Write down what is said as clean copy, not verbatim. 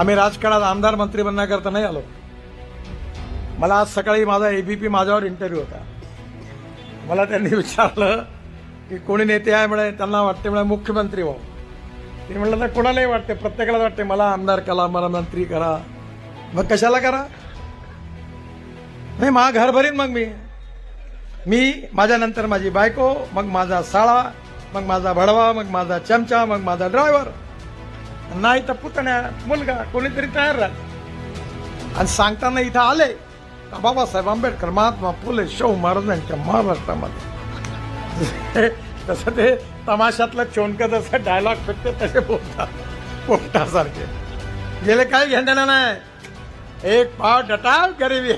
आम्ही राजकारणात आमदार मंत्री बनण्याकरता नाही आलो. मला आज सकाळी माझा एबीपी माझ्यावर इंटरव्ह्यू होता. मला त्यांनी विचारलं की कोणी नेते आहे म्हणे, त्यांना वाटते म्हणे मुख्यमंत्री व्हावं. ते म्हणलं तर कोणालाही वाटते, प्रत्येकाला वाटते मला आमदार करा, मला मंत्री करा. मग कशाला करा? नाही, मा घर भरीन मग मी माझ्यानंतर माझी बायको, मग माझा साळा, मग माझा भडवा, मग माझा चमचा, मग माझा ड्रायव्हर, नाही तर पुतण्या, मुलगा, कोणीतरी तयार राहत. आणि सांगताना इथं आले बाबासाहेब आंबेडकर, महात्मा फुले, शाहू महाराजांच्या महाराष्ट्रामध्ये तसं ते तमाशातलं चोनकं जसं डायलॉग फेकते तसे बोलतात पोपटासारखे. गेले काही घेणं नाही. एक पाव डटाव गरीबी